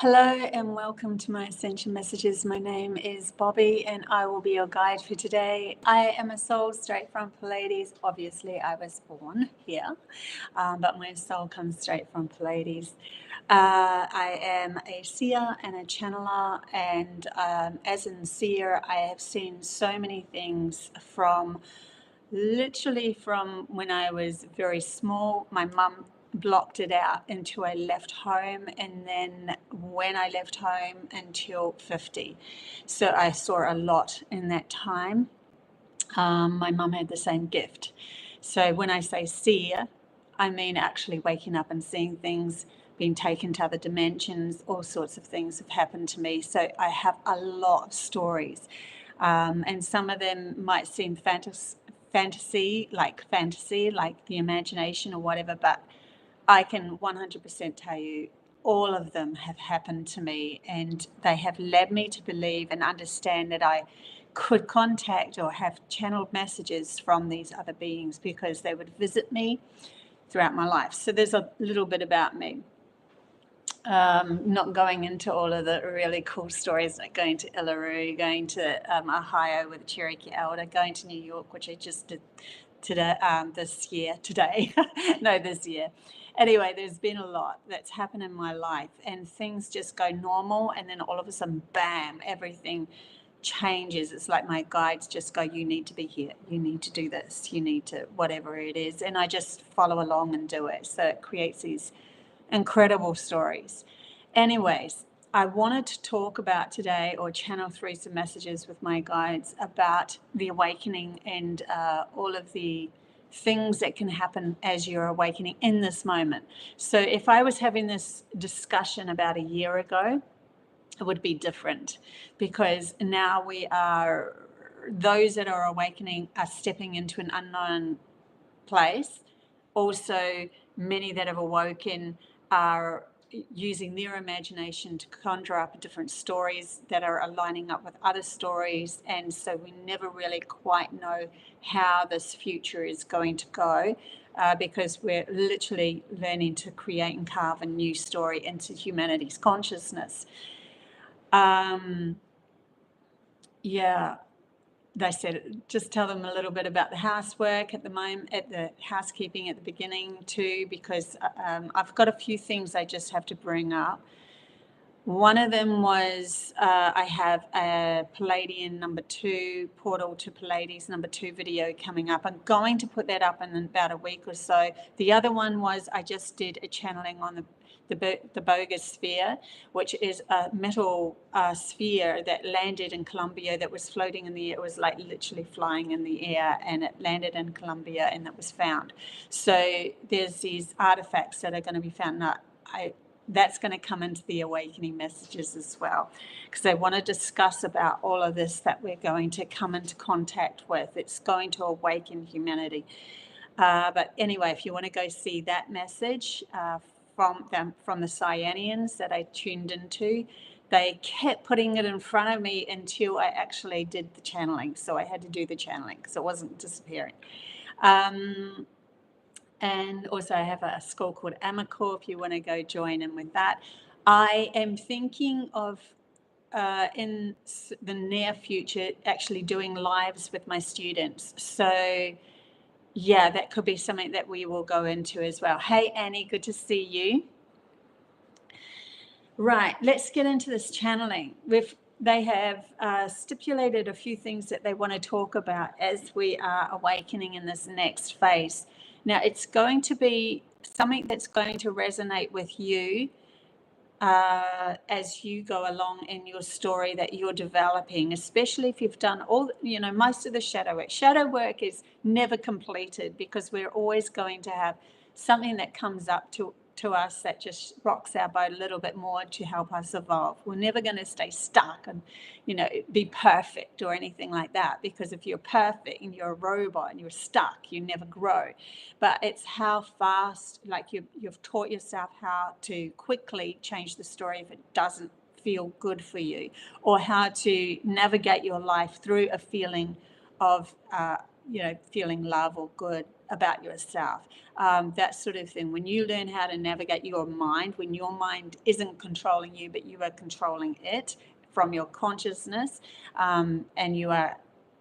Hello and welcome to my Ascension Messages. My name is Bobbie and I will be your guide for today. I am a soul straight from Pleiades. Obviously, I was born here, but my soul comes straight from Pleiades. I am a seer and a channeler, and as a seer, I have seen so many things literally from when I was very small. My mum blocked it out until I left home, and then when I left home until 50. So I saw a lot in that time. My mum had the same gift. So when I say seer, I mean actually waking up and seeing things, being taken to other dimensions. All sorts of things have happened to me. So I have a lot of stories, and some of them might seem fantasy, like the imagination or whatever, but I can 100% tell you all of them have happened to me, and they have led me to believe and understand that I could contact or have channeled messages from these other beings because they would visit me throughout my life. So there's a little bit about me. Not going into all of the really cool stories, like going to Uluru, going to Ohio with a Cherokee Elder, going to New York, which I just did today, this year. Anyway, there's been a lot that's happened in my life, and things just go normal, and then all of a sudden, bam, everything changes. It's like my guides just go, you need to be here, you need to do this, you need to whatever it is, and I just follow along and do it. So it creates these incredible stories. Anyways, I wanted to talk about today, or channel through some messages with my guides about the awakening and all of the things that can happen as you're awakening in this moment. So if I was having this discussion about a year ago, it would be different, because now those that are awakening are stepping into an unknown place. Also, many that have awoken are using their imagination to conjure up different stories that are aligning up with other stories, and so we never really quite know how this future is going to go, because we're literally learning to create and carve a new story into humanity's consciousness. They said just tell them a little bit about the housework at the moment, at the housekeeping at the beginning too, because I've got a few things I just have to bring up. One of them was I have a Pleiadian number 2, portal to Pleiades number 2 video coming up. I'm going to put that up in about a week or so. The other one was I just did a channeling on the Bobbies sphere, which is a metal sphere that landed in Colombia, that was floating in the air. It was like literally flying in the air, and it landed in Colombia, and that was found. So there's these artifacts that are going to be found. Now, that's going to come into the awakening messages as well, because I want to discuss about all of this that we're going to come into contact with. It's going to awaken humanity. But anyway, if you want to go see that message from the Cyanians that I tuned into, they kept putting it in front of me until I actually did the channeling. So I had to do the channeling because it wasn't disappearing. And also I have a school called Amicor if you want to go join in with that. I am thinking of in the near future actually doing lives with my students. So yeah, that could be something that we will go into as well. Hey, Annie, good to see you. Right, let's get into this channeling. They have stipulated a few things that they want to talk about as we are awakening in this next phase. Now, it's going to be something that's going to resonate with you as you go along in your story that you're developing, especially if you've done most of the shadow work. Shadow work is never completed, because we're always going to have something that comes up to us that just rocks our boat a little bit more to help us evolve. We're never going to stay stuck and be perfect or anything like that, because if you're perfect and you're a robot and you're stuck, you never grow. But it's how fast, like you've taught yourself how to quickly change the story if it doesn't feel good for you, or how to navigate your life through a feeling of feeling love or good about yourself, that sort of thing. When you learn how to navigate your mind, when your mind isn't controlling you, but you are controlling it from your consciousness, and you are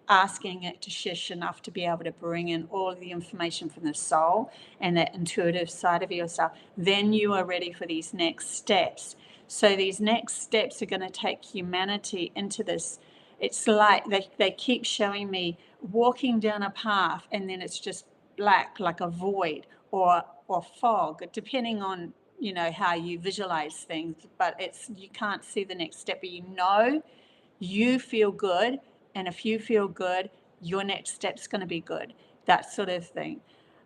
asking it to shift enough to be able to bring in all of the information from the soul and that intuitive side of yourself, then you are ready for these next steps. So these next steps are going to take humanity into this. It's like they keep showing me walking down a path, and then it's just black, like a void or fog, depending on how you visualize things. But you can't see the next step, but you feel good, and if you feel good, your next step's going to be good, that sort of thing.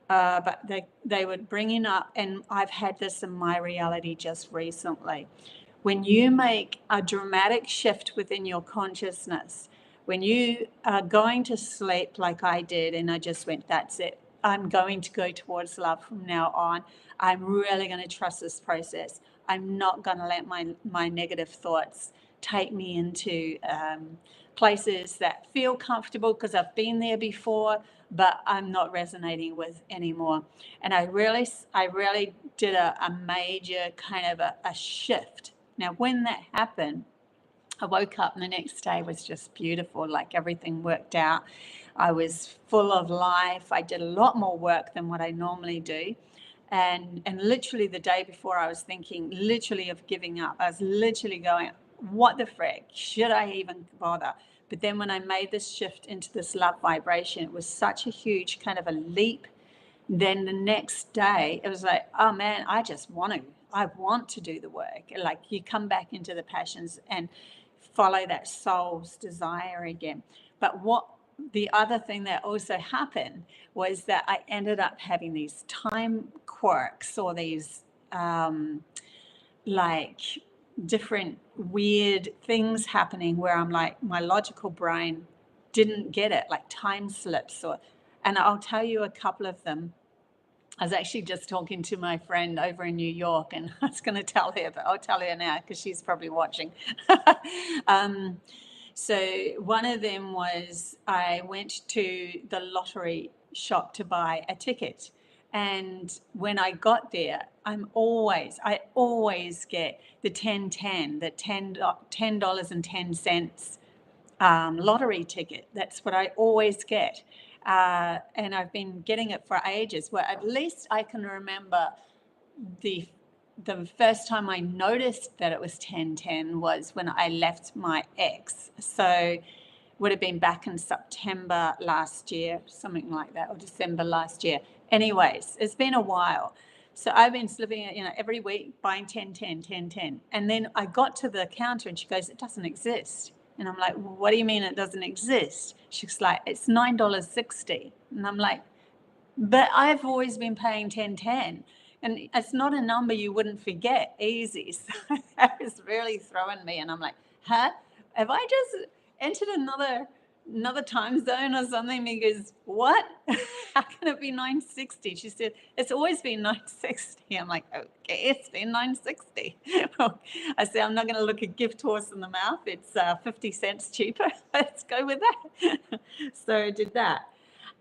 But they were bringing up, and I've had this in my reality just recently. When you make a dramatic shift within your consciousness, when you are going to sleep like I did, and I just went, that's it, I'm going to go towards love from now on. I'm really going to trust this process. I'm not going to let my negative thoughts take me into places that feel comfortable because I've been there before, but I'm not resonating with anymore. And I really did a major kind of a shift. Now, when that happened, I woke up and the next day was just beautiful, like everything worked out. I was full of life. I did a lot more work than what I normally do. And literally the day before, I was thinking literally of giving up. I was literally going, what the frick? Should I even bother? But then when I made this shift into this love vibration, it was such a huge kind of a leap. Then the next day, it was like, oh man, I want to do the work. Like you come back into the passions and follow that soul's desire again. But the other thing that also happened was that I ended up having these time quirks, or these like different weird things happening where I'm like, my logical brain didn't get it, like time slips. And I'll tell you a couple of them. I was actually just talking to my friend over in New York, and I was going to tell her, but I'll tell her now because she's probably watching. So one of them was, I went to the lottery shop to buy a ticket. And when I got there, I always get the 10-10, the $10.10 lottery ticket. That's what I always get. And I've been getting it for ages. Well, at least I can remember the first time I noticed that it was 10-10 was when I left my ex. So would have been back in September last year, something like that, or December last year. Anyways, it's been a while. So I've been slipping, every week buying 10-10. And then I got to the counter and she goes, it doesn't exist. And I'm like, well, what do you mean it doesn't exist? She's like, it's $9.60. And I'm like, but I've always been paying 10-10. And it's not a number you wouldn't forget easy. So that was really throwing me. And I'm like, huh? Have I just entered another time zone or something? Because what? How can it be 960? She said, it's always been 960. I'm like, okay, it's been 960. Well, I said, I'm not going to look a gift horse in the mouth. It's 50 cents cheaper. Let's go with that. So I did that.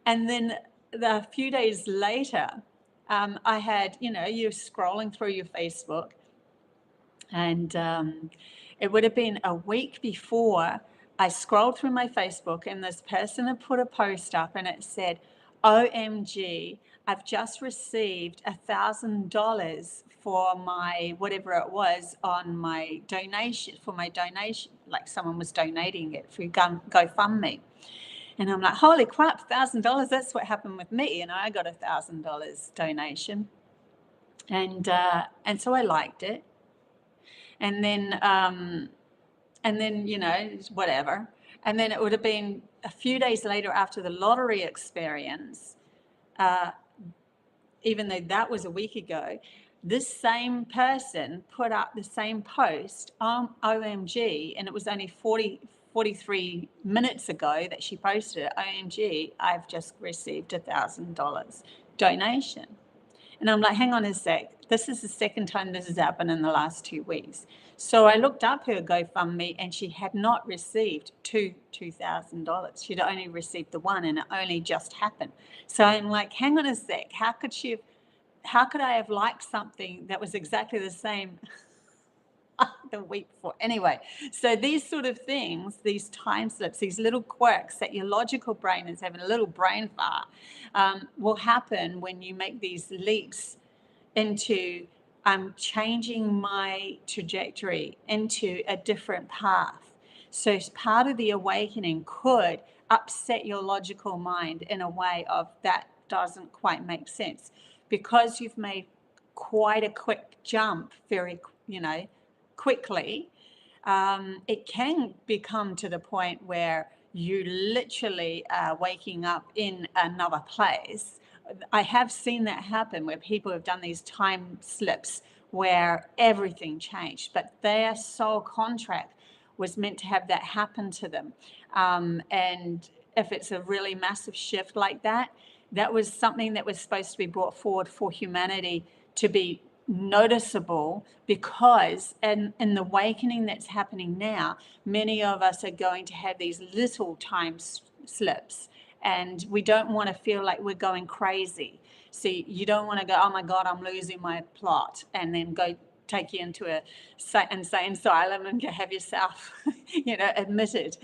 And then a few days later, I had, you're scrolling through your Facebook, and it would have been a week before I scrolled through my Facebook, and this person had put a post up and it said, OMG, I've just received $1,000 for my, whatever it was, on my donation, like someone was donating it for GoFundMe. And I'm like, holy crap, $1,000, that's what happened with me. I got $1,000 donation. And so I liked it. And then, whatever. And then it would have been a few days later after the lottery experience, even though that was a week ago, this same person put up the same post on OMG, and it was only 43 minutes ago that she posted it. OMG, I've just received $1,000 donation. And I'm like, hang on a sec. This is the second time this has happened in the last 2 weeks. So I looked up her GoFundMe and she had not received $2,000. She'd only received the one, and it only just happened. So I'm like, hang on a sec. How could I have liked something that was exactly the same the week before? Anyway, so these sort of things, these time slips, these little quirks that your logical brain is having a little brain fart, will happen when you make these leaps into changing my trajectory into a different path. So part of the awakening could upset your logical mind in a way of that doesn't quite make sense, because you've made quite a quick jump very, quickly. It can become to the point where you literally are waking up in another place. I have seen that happen where people have done these time slips where everything changed, but their soul contract was meant to have that happen to them. And if it's a really massive shift like that, that was something that was supposed to be brought forward for humanity to be noticeable, because in the awakening that's happening now, many of us are going to have these little time slips, and we don't want to feel like we're going crazy. See, you don't want to go, oh my God, I'm losing my plot, and then go take you into a insane asylum and have yourself, admitted.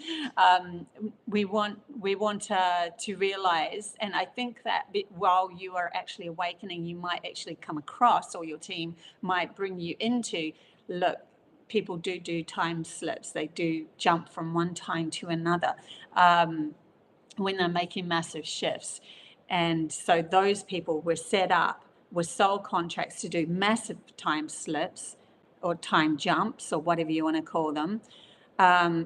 We want to realize, and I think that while you are actually awakening, you might actually come across, or your team might bring you into, look, people do time slips. They do jump from one time to another when they're making massive shifts. And so those people were set up with soul contracts to do massive time slips or time jumps or whatever you want to call them,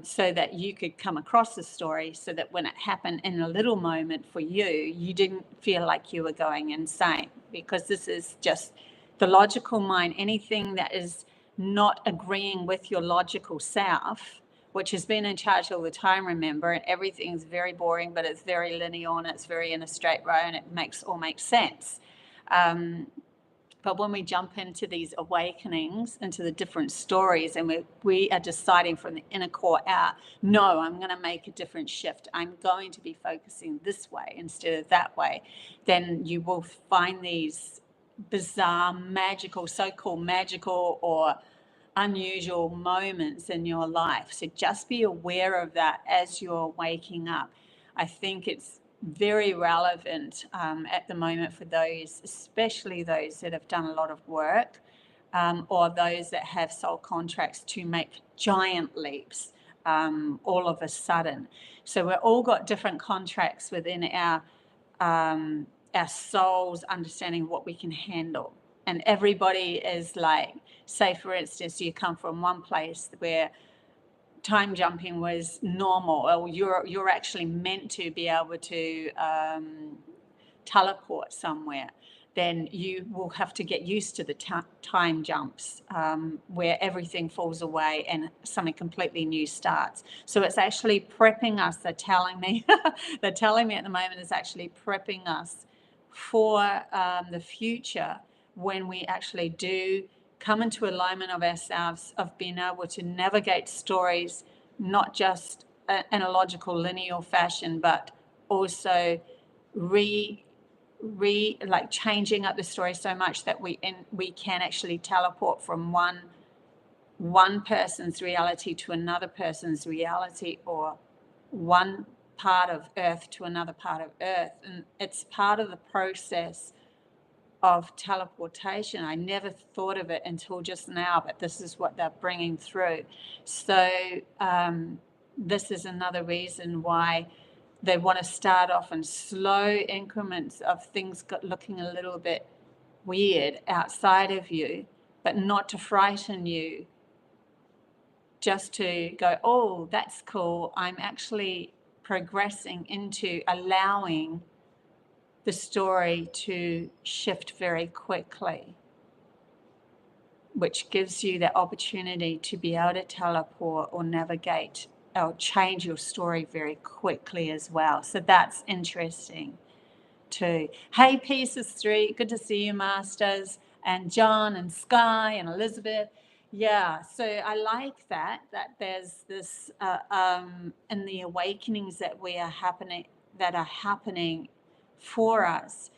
so that you could come across the story, so that when it happened in a little moment for you, you didn't feel like you were going insane. Because this is just the logical mind. Anything that is not agreeing with your logical self, which has been in charge all the time, remember, and everything's very boring, but it's very linear and it's very in a straight row, and it makes sense. But when we jump into these awakenings, into the different stories, and we are deciding from the inner core out, no, I'm going to make a different shift. I'm going to be focusing this way instead of that way. Then you will find these bizarre, magical, so-called magical or unusual moments in your life. So just be aware of that as you're waking up. I think it's very relevant at the moment for those, especially those that have done a lot of work, or those that have soul contracts to make giant leaps all of a sudden. So we've all got different contracts within our soul's understanding of what we can handle. And everybody is like, say for instance, you come from one place where time jumping was normal, or you're actually meant to be able to teleport somewhere, then you will have to get used to the time jumps, where everything falls away and something completely new starts. So it's actually prepping us. They're telling me at the moment, it's actually prepping us for the future, when we actually do come into alignment of ourselves, of being able to navigate stories, not just in a logical linear fashion, but also like changing up the story so much that we can actually teleport from one person's reality to another person's reality, or one part of Earth to another part of Earth. And it's part of the process of teleportation. I never thought of it until just now, but this is what they're bringing through. So this is another reason why they want to start off in slow increments of things looking a little bit weird outside of you, but not to frighten you, just to go, oh, that's cool. I'm actually progressing into allowing the story to shift very quickly, which gives you the opportunity to be able to teleport or navigate or change your story very quickly as well. So that's interesting too. Hey, Pieces 3, good to see you, Masters, and John and Sky and Elizabeth. Yeah, so I like that there's this in the awakenings that are happening for us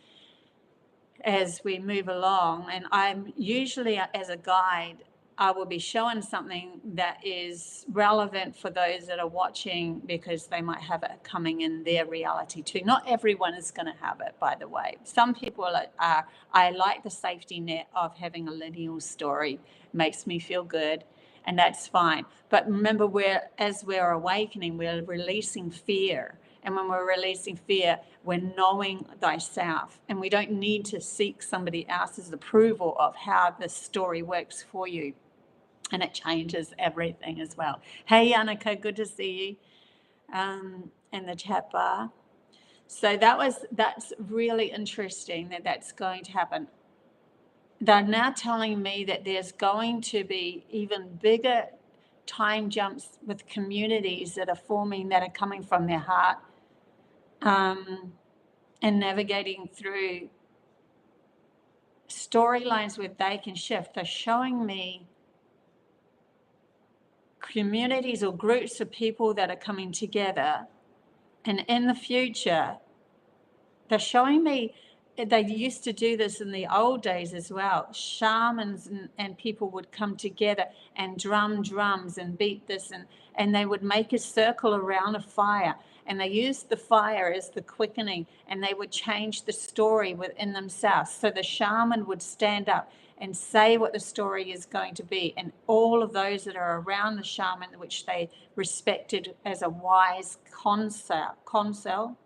as we move along. And I'm usually, as a guide, I will be showing something that is relevant for those that are watching, because they might have it coming in their reality too. Not everyone is going to have it, by the way. Some people are. I like the safety net of having a lineal story. Makes me feel good, and that's fine. But remember, as we're awakening, we're releasing fear. And when we're releasing fear, we're knowing thyself. And we don't need to seek somebody else's approval of how the story works for you. And it changes everything as well. Hey, Annika, good to see you in the chat bar. So that's really interesting that's going to happen. They're now telling me that there's going to be even bigger time jumps with communities that are forming, that are coming from their heart. And navigating through storylines where they can shift. They're showing me communities or groups of people that are coming together. And in the future, they're showing me, they used to do this in the old days as well. Shamans and people would come together and drum drums and beat this, and they would make a circle around a fire. And they used the fire as the quickening, and they would change the story within themselves. So the shaman would stand up and say what the story is going to be. And all of those that are around the shaman, which they respected as a wise consul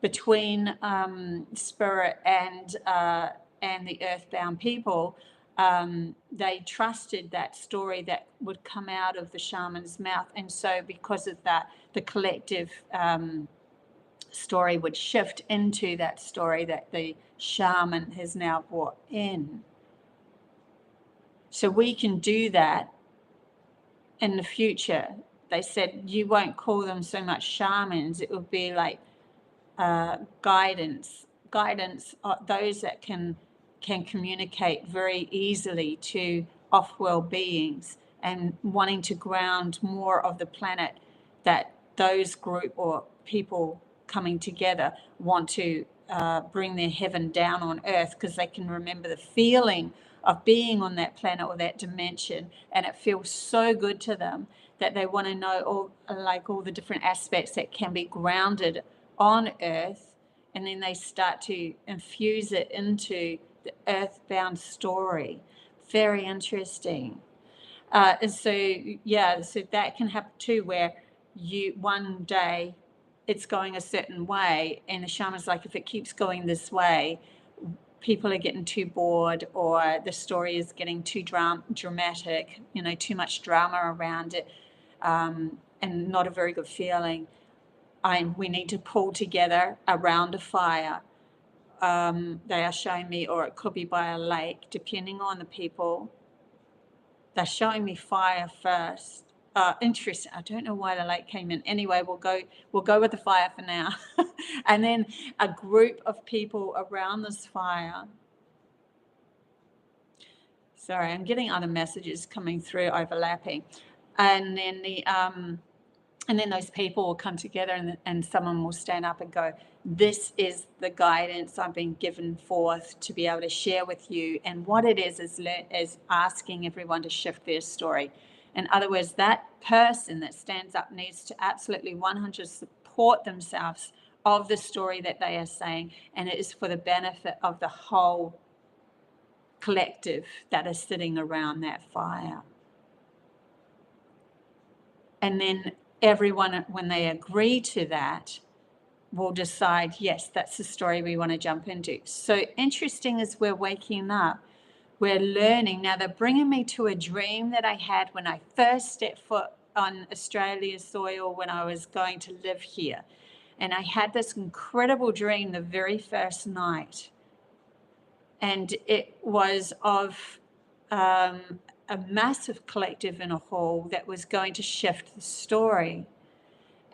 between spirit and the earthbound people, they trusted that story that would come out of the shaman's mouth. And so because of that, the collective story would shift into that story that the shaman has now brought in. So we can do that in the future. They said you won't call them so much shamans, it would be like guidance, those that can communicate very easily to off-world beings, and wanting to ground more of the planet, that those group or people coming together want to bring their heaven down on earth, because they can remember the feeling of being on that planet or that dimension, and it feels so good to them that they want to know all the different aspects that can be grounded on earth, and then they start to infuse it into the earthbound story. Very interesting. And so that can happen too, where one day it's going a certain way, and the shaman's like, if it keeps going this way, people are getting too bored, or the story is getting too dramatic, too much drama around it, and not a very good feeling. We need to pull together around a fire. They are showing me, or it could be by a lake, depending on the people. They're showing me fire first. Interesting. I don't know why the lake came in. Anyway, we'll go with the fire for now. And then a group of people around this fire. Sorry, I'm getting other messages coming through, overlapping. And then those people will come together, and someone will stand up and go, this is the guidance I've been given forth to be able to share with you. And what it is asking everyone to shift their story. In other words, that person that stands up needs to absolutely 100% support themselves of the story that they are saying. And it is for the benefit of the whole collective that is sitting around that fire. And then everyone, when they agree to that, will decide, yes, that's the story we want to jump into. So interesting as we're waking up, we're learning. Now they're bringing me to a dream that I had when I first stepped foot on Australia's soil, when I was going to live here. And I had this incredible dream the very first night. And it was of a massive collective in a hall that was going to shift the story.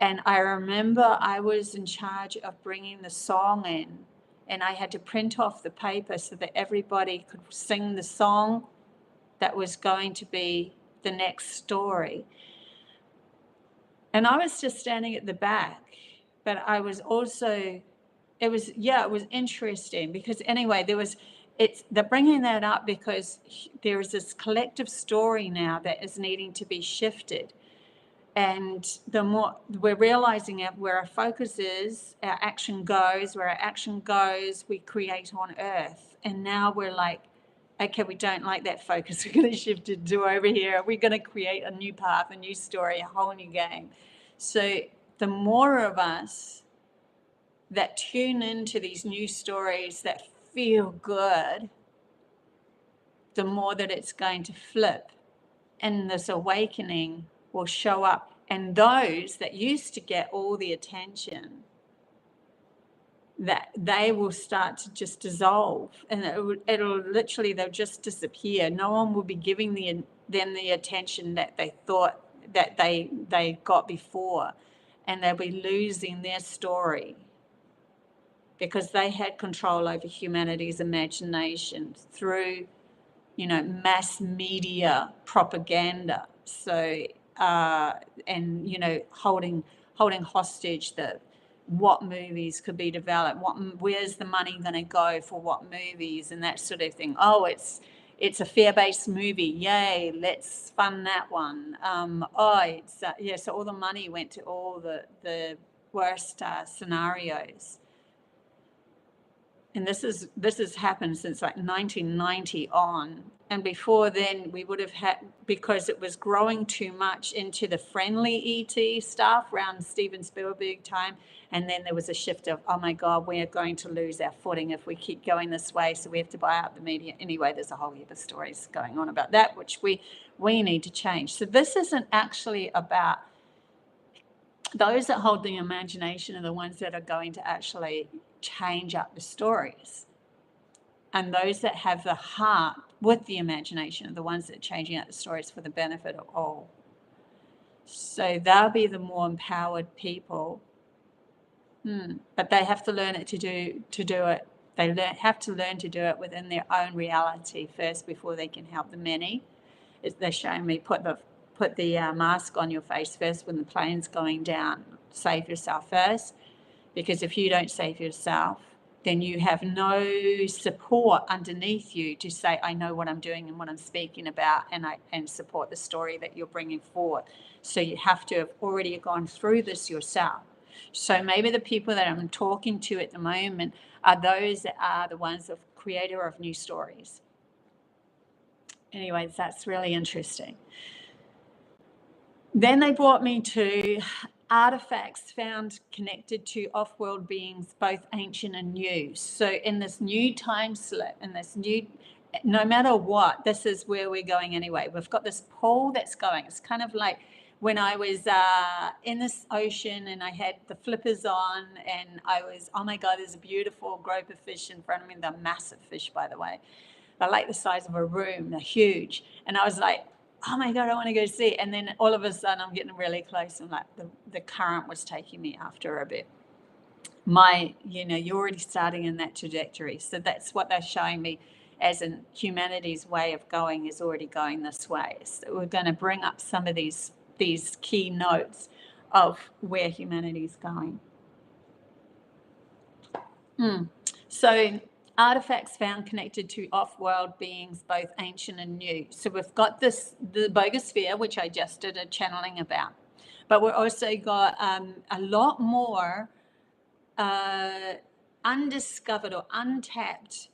And I remember I was in charge of bringing the song in, and I had to print off the paper so that everybody could sing the song that was going to be the next story. And I was just standing at the back, but I was also, it was interesting because anyway, they're bringing that up because there is this collective story now that is needing to be shifted. And the more we're realizing where our focus is, our action goes. Where our action goes, we create on earth. And now we're like, okay, we don't like that focus. We're going to shift it to over here. We're going to create a new path, a new story, a whole new game. So the more of us that tune into these new stories that feel good, the more that it's going to flip. And this awakening will show up. And those that used to get all the attention, that they will start to just dissolve, and it'll literally, they'll just disappear. No one will be giving them the attention that they thought that they got before, and they'll be losing their story because they had control over humanity's imagination through, mass media propaganda. So and holding hostage what movies could be developed, where's the money going to go for what movies and that sort of thing. Oh, it's a fear-based movie, yay, let's fund that one. So all the money went to all the worst scenarios. And this has happened since like 1990 on. And before then, we would have had, because it was growing too much into the friendly ET stuff around Steven Spielberg time. And then there was a shift of, oh my God, we are going to lose our footing if we keep going this way. So we have to buy out the media. Anyway, there's a whole heap of stories going on about that, which we need to change. So this isn't actually about those that hold the imagination are the ones that are going to actually change up the stories. And those that have the heart with the imagination are the ones that are changing out the stories for the benefit of all. So they'll be the more empowered people. But they have to learn to do it. They have to learn to do it within their own reality first before they can help the many. They're showing me put the mask on your face first when the plane's going down. Save yourself first, because if you don't save yourself, then you have no support underneath you to say, I know what I'm doing and what I'm speaking about, and support the story that you're bringing forward. So you have to have already gone through this yourself. So maybe the people that I'm talking to at the moment are those that are the ones of creator of new stories. Anyways, that's really interesting. Then they brought me to artifacts found connected to off-world beings, both ancient and new. So in this new time slip, no matter what, this is where we're going anyway. We've got this pole that's going. It's kind of like when I was in this ocean and I had the flippers on and I was, oh my God, there's a beautiful group of fish in front of me. They're massive fish, by the way. They're like the size of a room. They're huge. And I was like, oh my God, I want to go see. And then all of a sudden I'm getting really close and like the current was taking me after a bit. You're already starting in that trajectory. So that's what they're showing me as in humanity's way of going is already going this way. So we're going to bring up some of these key notes of where humanity's going. So artifacts found connected to off-world beings, both ancient and new. So we've got the bogosphere, which I just did a channeling about. But we've also got a lot more undiscovered or untapped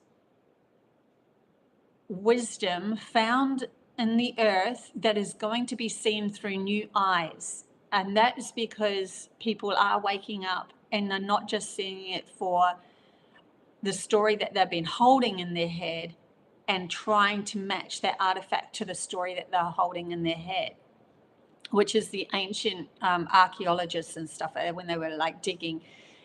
wisdom found in the earth that is going to be seen through new eyes. And that is because people are waking up and are not just seeing it for the story that they've been holding in their head and trying to match that artifact to the story that they're holding in their head, which is the ancient archaeologists and stuff when they were like digging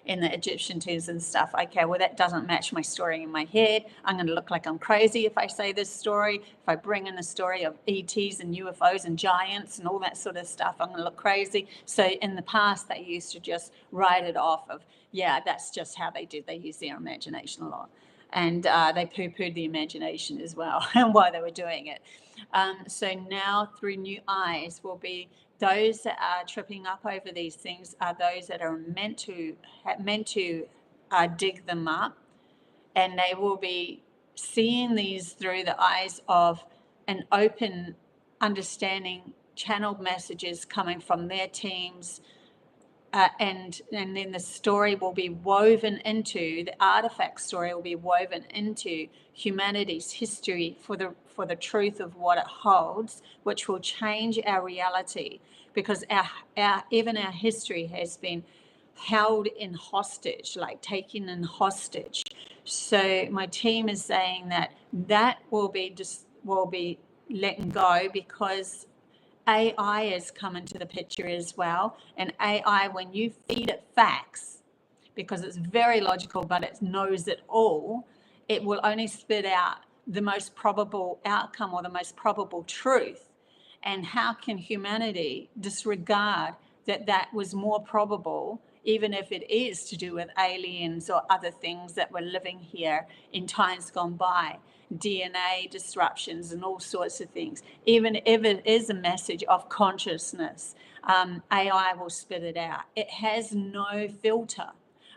in the Egyptian tombs and stuff. Okay, well, that doesn't match my story in my head. I'm going to look like I'm crazy if I say this story. If I bring in the story of ETs and UFOs and giants and all that sort of stuff, I'm going to look crazy. So in the past, they used to just write it off of, yeah, that's just how they did. They used their imagination a lot. And they poo-pooed the imagination as well and why they were doing it. So now through new eyes will be those that are tripping up over these things are those that are meant to dig them up, and they will be seeing these through the eyes of an open understanding, channeled messages coming from their teams. And then the story will be woven into, the artifact story will be woven into humanity's history for the truth of what it holds, which will change our reality, because even our history has been held in hostage, like taken in hostage. So my team is saying that will be letting go, because AI has come into the picture as well. And AI, when you feed it facts, because it's very logical, but it knows it all, it will only spit out the most probable outcome or the most probable truth. And how can humanity disregard that was more probable, even if it is to do with aliens or other things that were living here in times gone by? DNA disruptions and all sorts of things. Even if it is a message of consciousness, AI will spit it out. It has no filter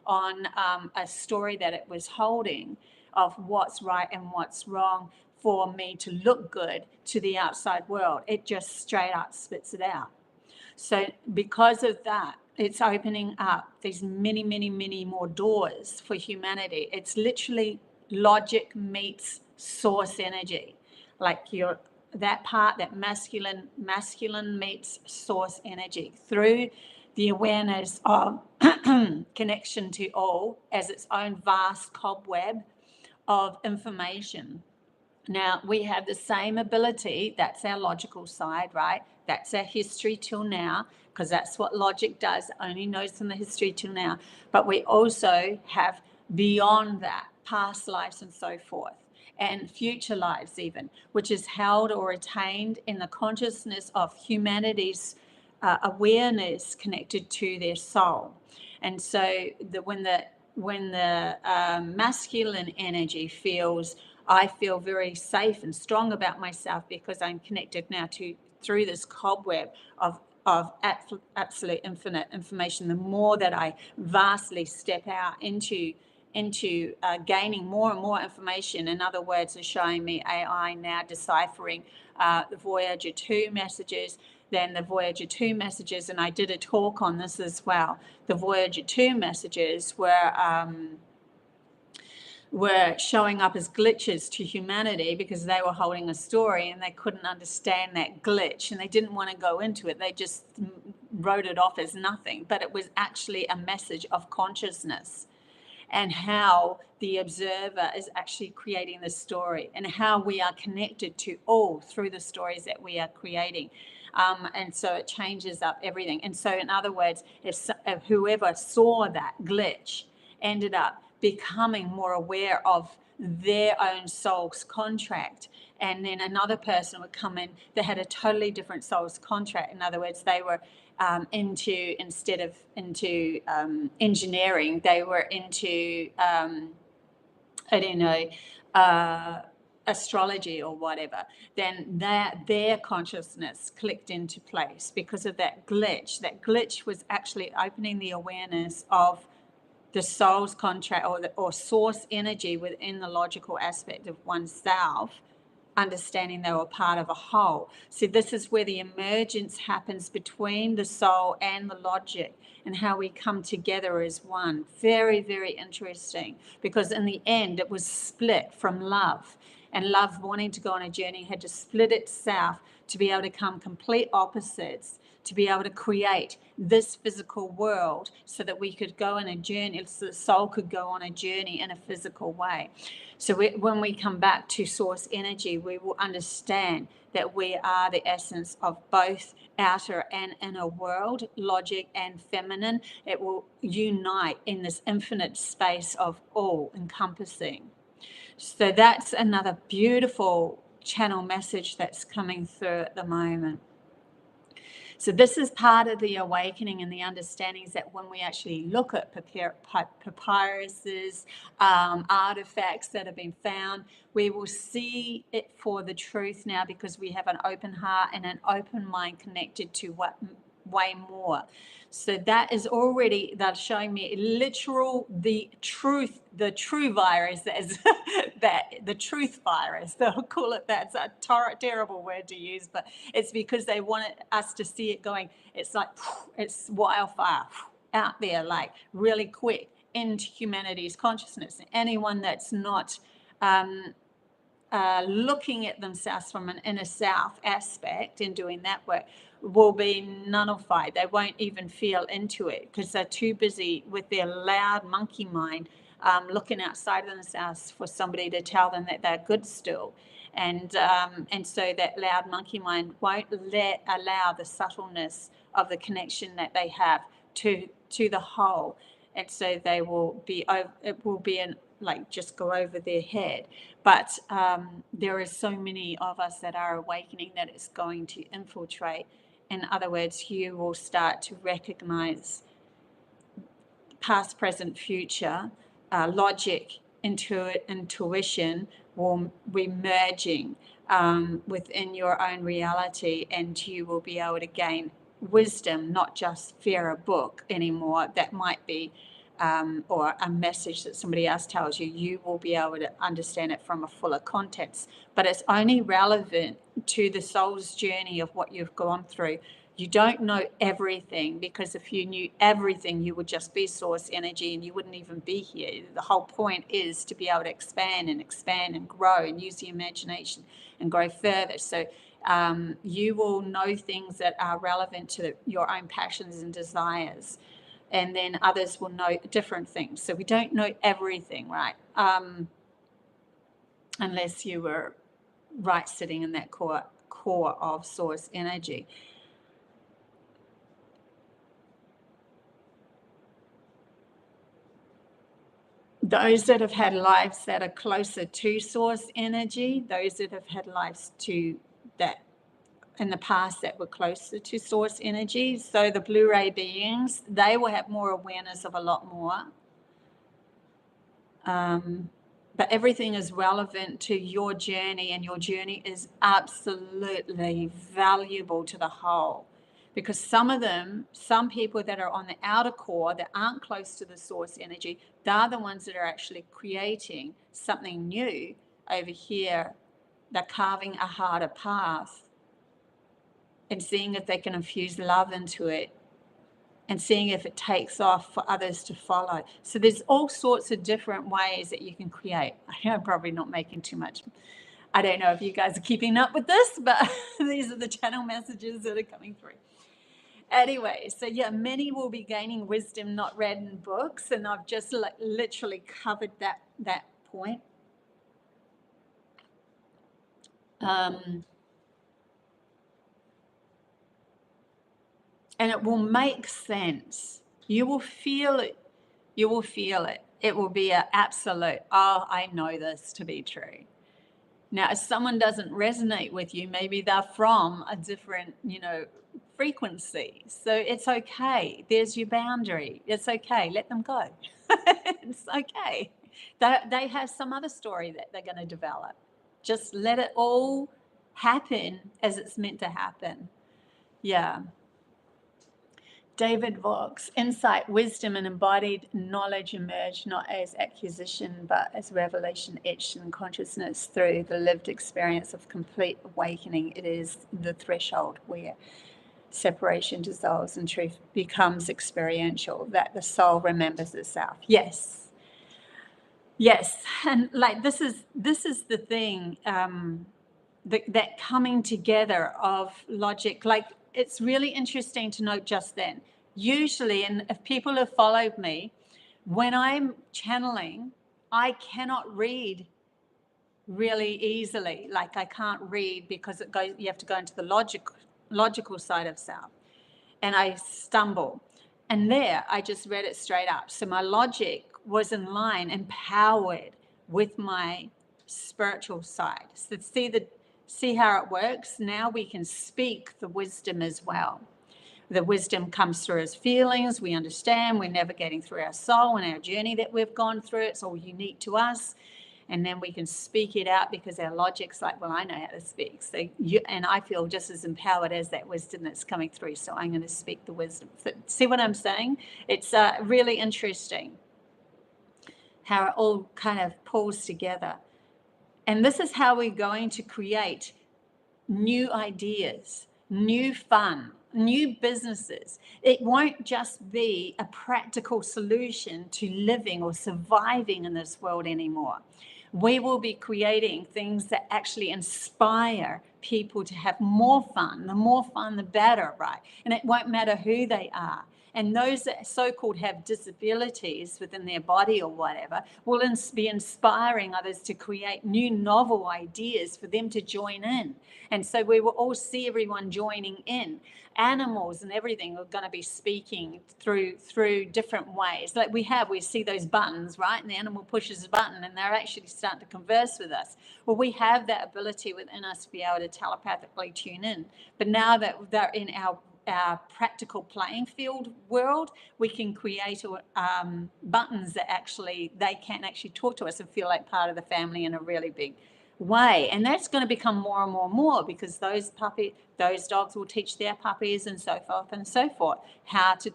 on a story that it was holding of what's right and what's wrong for me to look good to the outside world. It just straight up spits it out. So because of that, it's opening up these many, many, many more doors for humanity. It's literally logic meets source energy, like that masculine meets source energy through the awareness of connection to all as its own vast cobweb of information. Now, we have the same ability. That's our logical side, right? That's our history till now, because that's what logic does. It only knows from the history till now. But we also have beyond that, past lives and so forth, and future lives even, which is held or retained in the consciousness of humanity's awareness connected to their soul. And so when the masculine energy feels, I feel very safe and strong about myself because I'm connected now through this cobweb of absolute infinite information. The more that I vastly step out into gaining more and more information, in other words, is showing me AI now deciphering the Voyager 2 messages, then the Voyager 2 messages, and I did a talk on this as well. The Voyager 2 messages were showing up as glitches to humanity because they were holding a story and they couldn't understand that glitch and they didn't want to go into it. They just wrote it off as nothing, but it was actually a message of consciousness and how the observer is actually creating the story and how we are connected to all through the stories that we are creating. And so it changes up everything. And so in other words, if whoever saw that glitch ended up becoming more aware of their own soul's contract, and then another person would come in that had a totally different soul's contract. In other words, they were instead of into engineering, they were into astrology or whatever. Then their consciousness clicked into place because of that glitch. That glitch was actually opening the awareness of the soul's contract or source energy within the logical aspect of oneself, understanding they were part of a whole. So this is where the emergence happens between the soul and the logic and how we come together as one. Very, very interesting, because in the end it was split from love, and love wanting to go on a journey had to split itself to be able to come complete opposites, to be able to create this physical world so that we could go on a journey, so the soul could go on a journey in a physical way. So when we come back to source energy, we will understand that we are the essence of both outer and inner world, logic and feminine. It will unite in this infinite space of all encompassing. So that's another beautiful channel message that's coming through at the moment. So this is part of the awakening and the understandings that when we actually look at papyruses, artifacts that have been found, we will see it for the truth now, because we have an open heart and an open mind connected to what way more. So that is already, they're showing me literal, the true virus, that is that the truth virus, they'll call it that. It's a terrible word to use, but it's because they wanted us to see it going, it's like, it's wildfire out there, like really quick into humanity's consciousness. Anyone that's not looking at themselves from an inner self aspect and doing that work will be nullified. They won't even feel into it because they're too busy with their loud monkey mind looking outside of themselves for somebody to tell them that they're good still. And so that loud monkey mind won't allow the subtleness of the connection that they have to the whole. And so they will be, it will be like just go over their head. But there are so many of us that are awakening that it's going to infiltrate. In other words, you will start to recognize past, present, future, logic, intuition will be merging within your own reality, and you will be able to gain wisdom, not just fear a book anymore. That might be or a message that somebody else tells you. You will be able to understand it from a fuller context, but it's only relevant to the soul's journey of what you've gone through. You don't know everything, because if you knew everything, you would just be source energy and you wouldn't even be here. The whole point is to be able to expand and grow and use the imagination and grow further. So you will know things that are relevant to your own passions and desires. And then others will know different things. So we don't know everything, right? Unless you were right sitting in that core of source energy. Those that have had lives that are closer to source energy, those that have had lives to that in the past that were closer to source energy, so the Blu-ray beings, they will have more awareness of a lot more. But everything is relevant to your journey, and your journey is absolutely valuable to the whole. Because some people that are on the outer core that aren't close to the source energy, they're the ones that are actually creating something new over here. They're carving a harder path and seeing if they can infuse love into it and seeing if it takes off for others to follow. So there's all sorts of different ways that you can create. I'm probably not making too much. I don't know if you guys are keeping up with this, but these are the channel messages that are coming through. Anyway, so yeah, many will be gaining wisdom not read in books, and I've just literally covered that point. And it will make sense. You will feel it. You will feel it. It will be an absolute, oh, I know this to be true. Now, if someone doesn't resonate with you, maybe they're from a different, frequency. So it's okay. There's your boundary. It's okay. Let them go. It's okay. They have some other story that they're going to develop. Just let it all happen as it's meant to happen. Yeah. David Vox, insight, wisdom, and embodied knowledge emerge not as acquisition, but as revelation etched in consciousness through the lived experience of complete awakening. It is the threshold where separation dissolves and truth becomes experiential, that the soul remembers itself. Yes. And like this is the thing, that coming together of logic, like it's really interesting to note just then. Usually, and if people have followed me, when I'm channeling, I cannot read really easily. Like I can't read because it goes, you have to go into the logical side of self, and I stumble. And there, I just read it straight up. So my logic was in line, empowered with my spiritual side. So see how it works. Now we can speak the wisdom as well. The wisdom comes through as feelings. We understand we're navigating through our soul and our journey that we've gone through. It's all unique to us. And then we can speak it out because our logic's like, well, I know how to speak. So and I feel just as empowered as that wisdom that's coming through. So I'm going to speak the wisdom. So, see what I'm saying? It's really interesting how it all kind of pulls together. And this is how we're going to create new ideas, new fun, new businesses. It won't just be a practical solution to living or surviving in this world anymore. We will be creating things that actually inspire people to have more fun. The more fun, the better, right? And it won't matter who they are. And those that so-called have disabilities within their body or whatever will be inspiring others to create new novel ideas for them to join in. And so we will all see everyone joining in. Animals and everything are going to be speaking through different ways. Like we see those buttons, right? And the animal pushes a button and they're actually starting to converse with us. Well, we have that ability within us to be able to telepathically tune in. But now that they're in our practical playing field world, we can create buttons that actually they can actually talk to us and feel like part of the family in a really big way. And that's going to become more and more and more, because those dogs will teach their puppies and so forth and so forth how to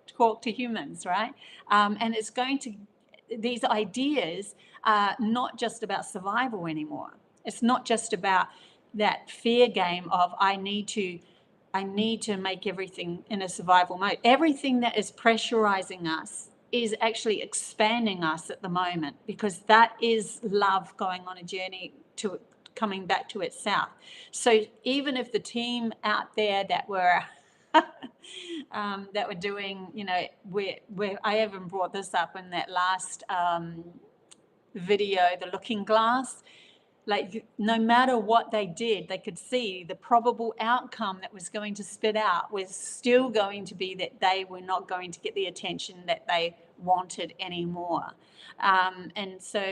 talk to humans, right? And it's going to, these ideas are not just about survival anymore. It's not just about that fear game of I need to make everything in a survival mode. Everything that is pressurizing us is actually expanding us at the moment, because that is love going on a journey to coming back to itself. So even if the team out there that were doing, where I even brought this up in that last video, the looking glass, like no matter what they did, they could see the probable outcome that was going to spit out was still going to be that they were not going to get the attention that they wanted anymore. And so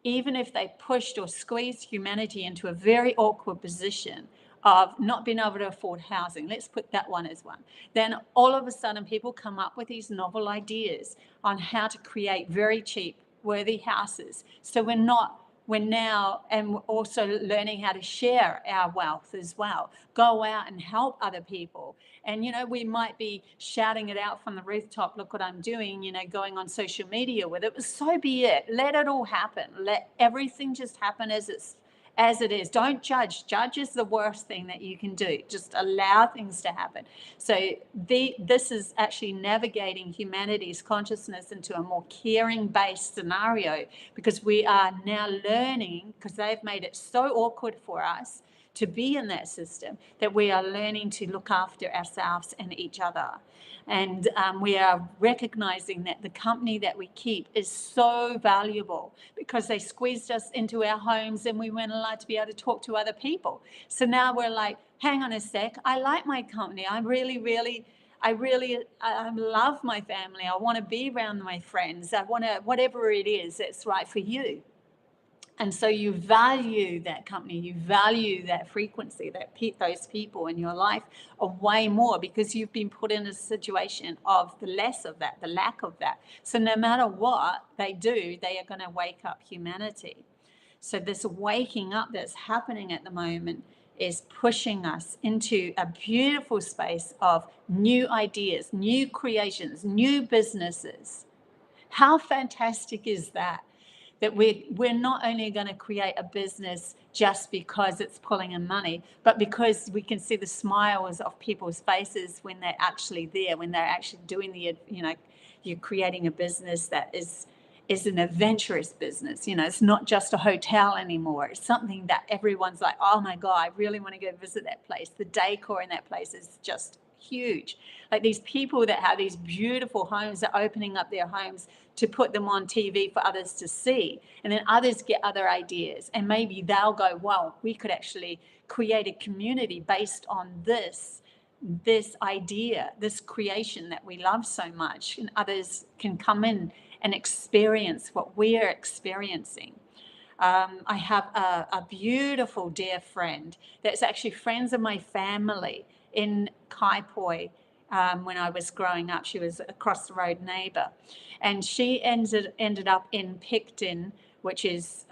even if they pushed or squeezed humanity into a very awkward position of not being able to afford housing, let's put that one as one, then all of a sudden people come up with these novel ideas on how to create very cheap, worthy houses. So we're now, and we're also learning how to share our wealth as well. Go out and help other people. And, we might be shouting it out from the rooftop, look what I'm doing, going on social media with it. But so be it. Let it all happen. Let everything just happen as it is. Don't judge. Judge is the worst thing that you can do. Just allow things to happen. So this is actually navigating humanity's consciousness into a more caring-based scenario, because we are now learning, because they've made it so awkward for us to be in that system, that we are learning to look after ourselves and each other. And we are recognizing that the company that we keep is so valuable, because they squeezed us into our homes and we weren't allowed to be able to talk to other people. So now we're like, hang on a sec, I like my company. I really love my family. I want to be around my friends. I want to, whatever it is that's right for you. And so you value that company, you value that frequency, those people in your life way more, because you've been put in a situation of the less of that, the lack of that. So no matter what they do, they are going to wake up humanity. So this waking up that's happening at the moment is pushing us into a beautiful space of new ideas, new creations, new businesses. How fantastic is that? That we're not only going to create a business just because it's pulling in money, but because we can see the smiles of people's faces when they're actually there, when they're actually doing you're creating a business that is is an adventurous business. You know, it's not just a hotel anymore. It's something that everyone's like, oh my God, I really want to go visit that place. The decor in that place is just huge. Like these people that have these beautiful homes are opening up their homes to put them on TV for others to see. And then others get other ideas. And maybe they'll go, well, we could actually create a community based on this idea, this creation that we love so much. And others can come in and experience what we're experiencing. I have a beautiful dear friend that's actually friends of my family in Kaipoi. When I was growing up, she was across the road neighbor, and she ended up in Picton, which is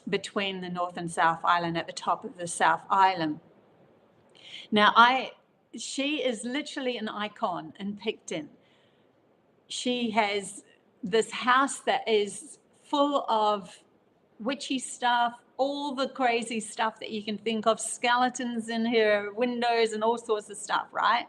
between the North and South Island, at the top of the South Island. Now, she is literally an icon in Picton. She has this house that is full of witchy stuff, all the crazy stuff that you can think of, skeletons in her windows and all sorts of stuff, right?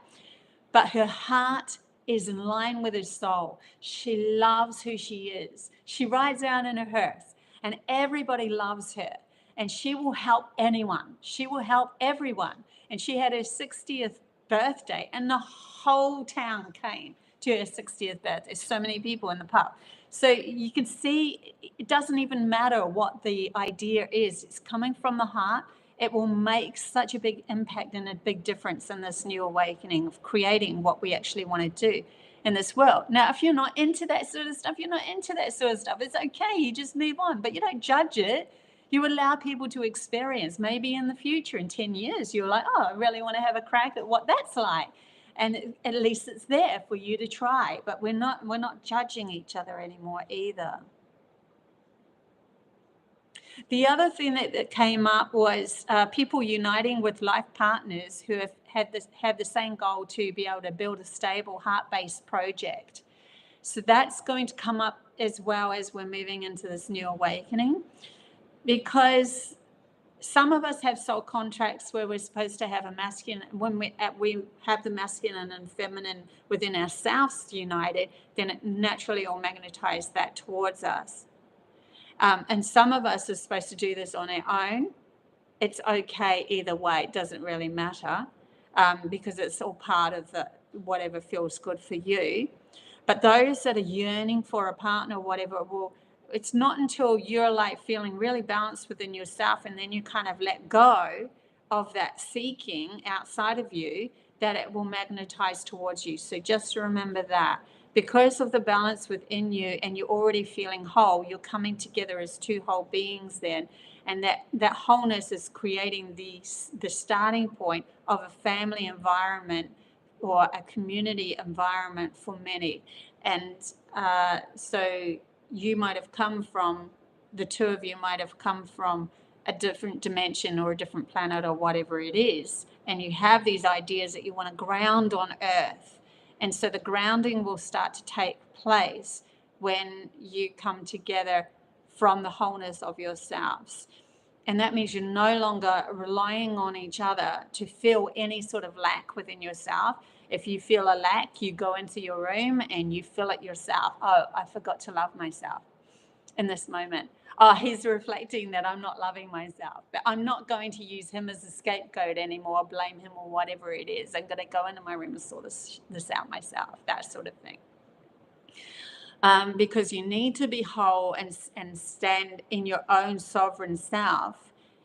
But her heart is in line with her soul. She loves who she is. She rides out in her hearse and everybody loves her, and she will help anyone. She will help everyone. And she had her 60th birthday and the whole town came to her 60th birthday. So many people in the pub. So you can see it doesn't even matter what the idea is. It's coming from the heart. It will make such a big impact and a big difference in this new awakening of creating what we actually want to do in this world. Now, if you're not into that sort of stuff, you're not into that sort of stuff. It's okay. You just move on, but you don't judge it. You allow people to experience. Maybe in the future, in 10 years, you're like, oh, I really want to have a crack at what that's like. And at least it's there for you to try. But we're not judging each other anymore either. The other thing that came up was people uniting with life partners who have the same goal to be able to build a stable heart-based project. So that's going to come up as well as we're moving into this new awakening, because some of us have soul contracts where we're supposed to have a masculine. When we have the masculine and feminine within ourselves united, then it naturally will magnetize that towards us. And some of us are supposed to do this on our own. It's okay either way. It doesn't really matter, because it's all part of whatever feels good for you. But those that are yearning for a partner, whatever, it's not until you're like feeling really balanced within yourself and then you kind of let go of that seeking outside of you that it will magnetize towards you. So just remember that. Because of the balance within you and you're already feeling whole, you're coming together as two whole beings then. And that wholeness is creating the starting point of a family environment or a community environment for many. And so you might have come from, the two of you might have come from a different dimension or a different planet or whatever it is. And you have these ideas that you want to ground on Earth. And so the grounding will start to take place when you come together from the wholeness of yourselves. And that means you're no longer relying on each other to fill any sort of lack within yourself. If you feel a lack, you go into your room and you fill it yourself. Oh, I forgot to love myself in this moment. Oh, he's reflecting that I'm not loving myself. But I'm not going to use him as a scapegoat anymore, blame him or whatever it is. I'm going to go into my room and sort this out myself, that sort of thing. Because you need to be whole and stand in your own sovereign self.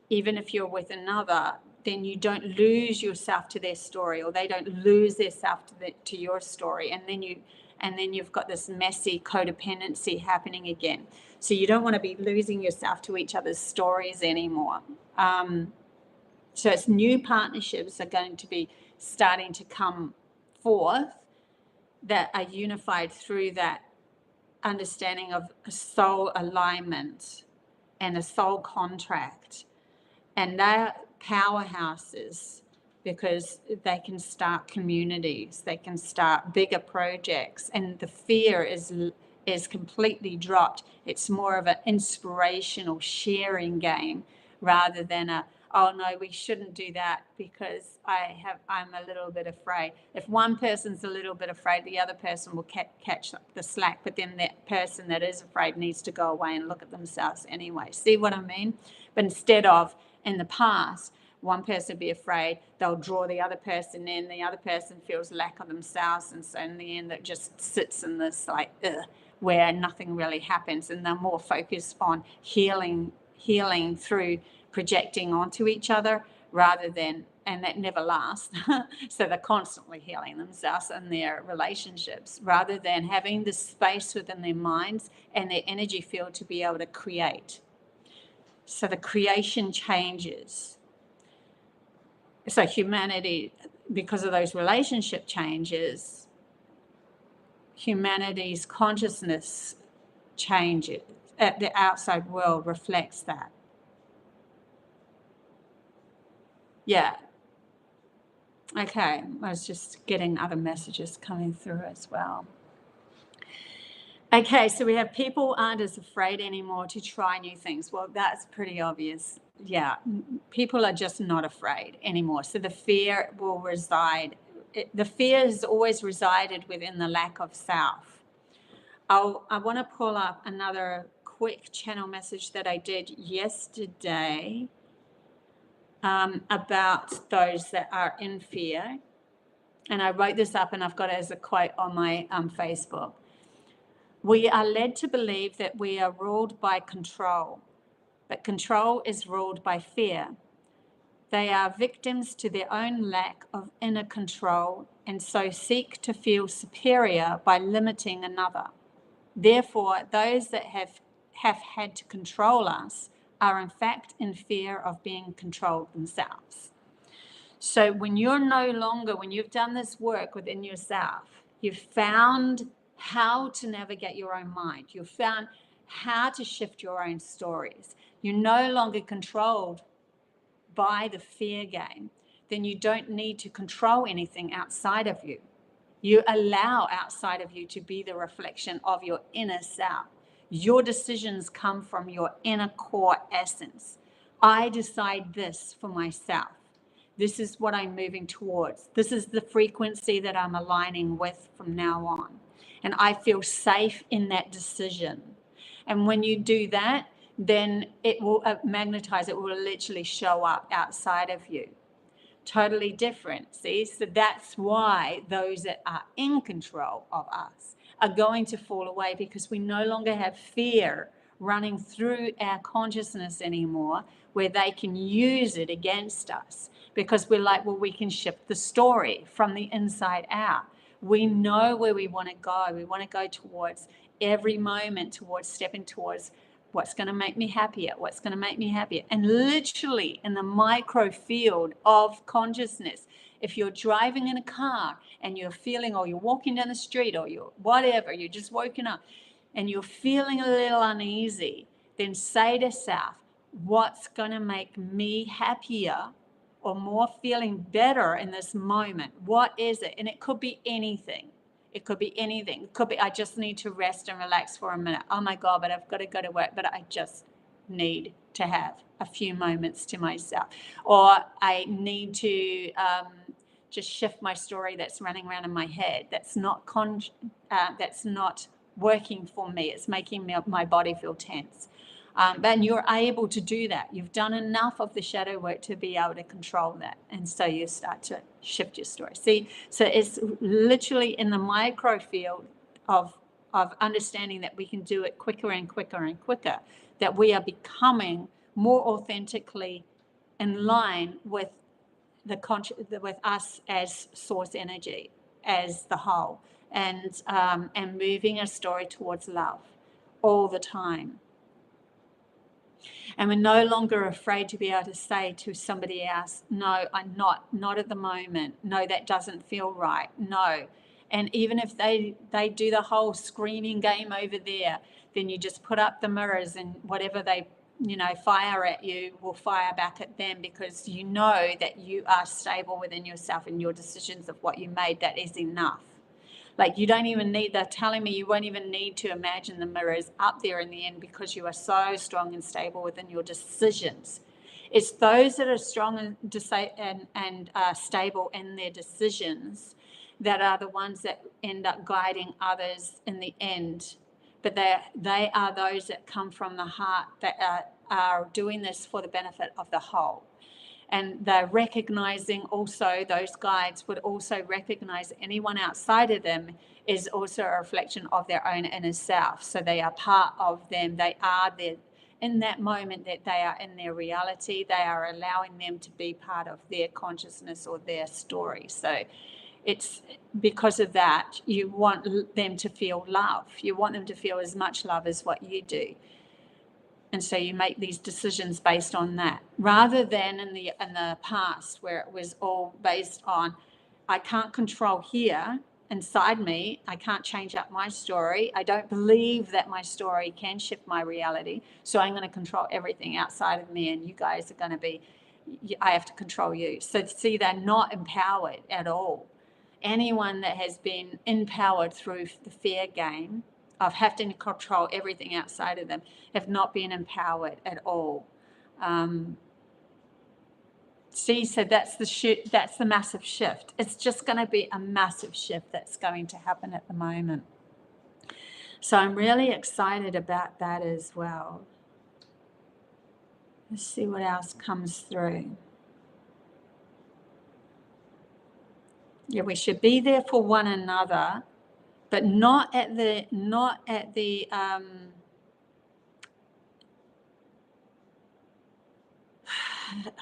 Even if you're with another, then you don't lose yourself to their story, or they don't lose their self to your story, and then you've got this messy codependency happening again. So you don't want to be losing yourself to each other's stories anymore. So it's new partnerships are going to be starting to come forth that are unified through that understanding of a soul alignment and a soul contract. And they're powerhouses because they can start communities, they can start bigger projects, and the fear is completely dropped. It's more of an inspirational sharing game rather than oh no, we shouldn't do that because I'm a little bit afraid. If one person's a little bit afraid, the other person will catch the slack, but then that person that is afraid needs to go away and look at themselves anyway. See what I mean? But instead of, in the past, one person would be afraid, they'll draw the other person in, the other person feels lack of themselves, and so in the end it just sits in this like where nothing really happens, and they're more focused on healing through projecting onto each other rather than, and that never lasts. So they're constantly healing themselves and their relationships rather than having the space within their minds and their energy field to be able to create. So the creation changes. So humanity, because of those relationship changes, humanity's consciousness changes. The outside world reflects that. Yeah. Okay. I was just getting other messages coming through as well. Okay, so we have people aren't as afraid anymore to try new things. Well, that's pretty obvious. Yeah, people are just not afraid anymore. So the fear will reside. The fear has always resided within the lack of self. I want to pull up another quick channel message that I did yesterday about those that are in fear. And I wrote this up and I've got it as a quote on my Facebook. We are led to believe that we are ruled by control, but control is ruled by fear. They are victims to their own lack of inner control and so seek to feel superior by limiting another. Therefore, those that have had to control us are in fact in fear of being controlled themselves. So when you're no longer, when you've done this work within yourself, you've found how to navigate your own mind. You've found how to shift your own stories. You're no longer controlled by the fear game. Then you don't need to control anything outside of you. You allow outside of you to be the reflection of your inner self. Your decisions come from your inner core essence. I decide this for myself. This is what I'm moving towards. This is the frequency that I'm aligning with from now on. And I feel safe in that decision. And when you do that, then it will magnetize, it will literally show up outside of you. Totally different, see? So that's why those that are in control of us are going to fall away, because we no longer have fear running through our consciousness anymore, where they can use it against us, because we're like, well, we can shift the story from the inside out. We know where we want to go. We want to go towards every moment, towards stepping towards what's going to make me happier, what's going to make me happier. And literally in the micro field of consciousness, if you're driving in a car and you're feeling, or you're walking down the street, or you're whatever, you're just woken up and you're feeling a little uneasy, then say to self, what's going to make me happier or more feeling better in this moment? What is it? And it could be anything. It could be anything. It could be, I just need to rest and relax for a minute. Oh my God, but I've got to go to work, but I just need to have a few moments to myself. Or I need to just shift my story that's running around in my head. That's not working for me. It's making my body feel tense. And you're able to do that. You've done enough of the shadow work to be able to control that. And so you start to shift your story. See, so it's literally in the micro field of understanding that we can do it quicker and quicker and quicker, that we are becoming more authentically in line with with us as source energy, as the whole, and moving a story towards love all the time. And we're no longer afraid to be able to say to somebody else, no, I'm not at the moment. No, that doesn't feel right. No. And even if they do the whole screaming game over there, then you just put up the mirrors, and whatever they, fire at you will fire back at them, because you know that you are stable within yourself and your decisions of what you made. That is enough. Like, you don't even need, they're telling me you won't even need to imagine the mirrors up there in the end, because you are so strong and stable within your decisions. It's those that are strong and stable in their decisions that are the ones that end up guiding others in the end. But they are those that come from the heart, that are doing this for the benefit of the whole. And they're recognizing also, those guides would also recognize anyone outside of them is also a reflection of their own inner self. So they are part of them. They are there in that moment, that they are in their reality. They are allowing them to be part of their consciousness or their story. So it's because of that, you want them to feel love. You want them to feel as much love as what you do. And so you make these decisions based on that, rather than in the past where it was all based on, I can't control here inside me. I can't change up my story. I don't believe that my story can shift my reality. So I'm going to control everything outside of me, and you guys are going to be, I have to control you. So see, they're not empowered at all. Anyone that has been empowered through the fear game of having to control everything outside of them have not been empowered at all. See, so that's the massive shift. It's just going to be a massive shift that's going to happen at the moment. So I'm really excited about that as well. Let's see what else comes through. Yeah, we should be there for one another, but not at the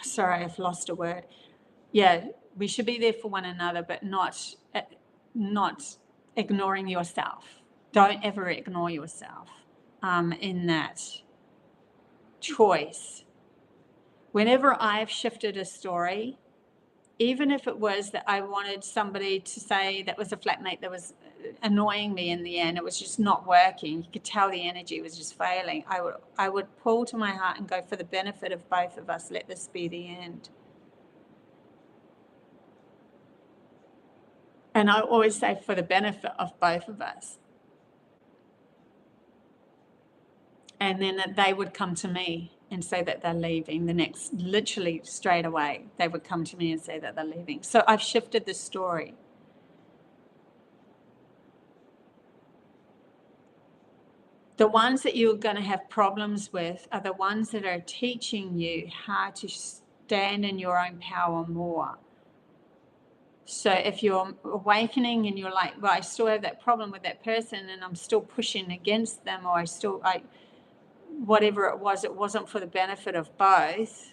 sorry, I've lost a word. Yeah, we should be there for one another, but not ignoring yourself. Don't ever ignore yourself in that choice. Whenever I've shifted a story, even if it was that I wanted somebody to say that was a flatmate that was annoying me in the end, it was just not working. You could tell the energy was just failing. I would pull to my heart and go, for the benefit of both of us, let this be the end. And I always say, for the benefit of both of us. And then they would come to me and say that they're leaving literally straight away. They would come to me and say that they're leaving. So I've shifted the story. The ones that you're going to have problems with are the ones that are teaching you how to stand in your own power more. So if you're awakening and you're like, well, I still have that problem with that person and I'm still pushing against them, or whatever it wasn't for the benefit of both,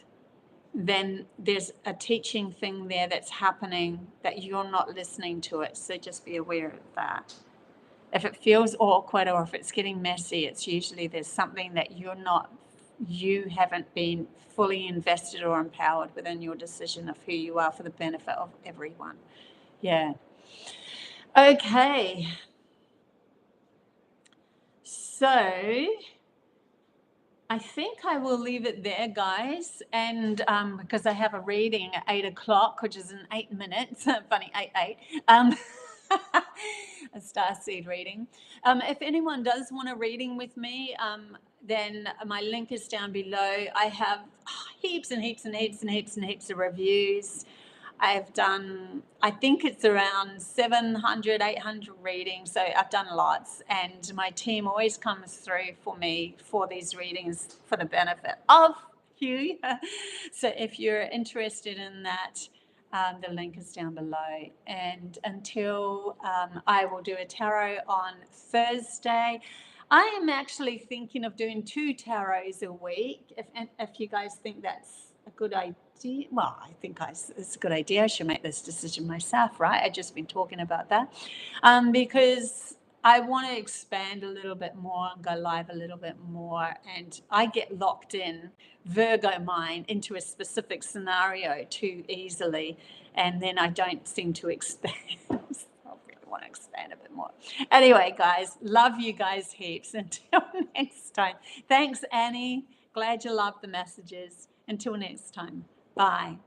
then there's a teaching thing there that's happening that you're not listening to it. So just be aware of that. If it feels awkward or if it's getting messy, it's usually there's something that you haven't been fully invested or empowered within your decision of who you are for the benefit of everyone. Yeah. Okay. So I think I will leave it there, guys. And because I have a reading at 8 o'clock, which is in 8 minutes. Funny, 8. A starseed reading. If anyone does want a reading with me, then my link is down below. I have heaps and heaps and heaps and heaps and heaps of reviews. I've done, I think it's around 700, 800 readings. So I've done lots, and my team always comes through for me for these readings for the benefit of you. So if you're interested in that, the link is down below. And until I will do a tarot on Thursday, I am actually thinking of doing 2 tarots a week. If you guys think that's a good idea, well, I think it's a good idea. I should make this decision myself, right? I've just been talking about that because I want to expand a little bit more and go live a little bit more. And I get locked in, Virgo mind, into a specific scenario too easily. And then I don't seem to expand. I really want to expand a bit more. Anyway, guys, love you guys heaps. Until next time. Thanks, Annie. Glad you loved the messages. Until next time. Bye.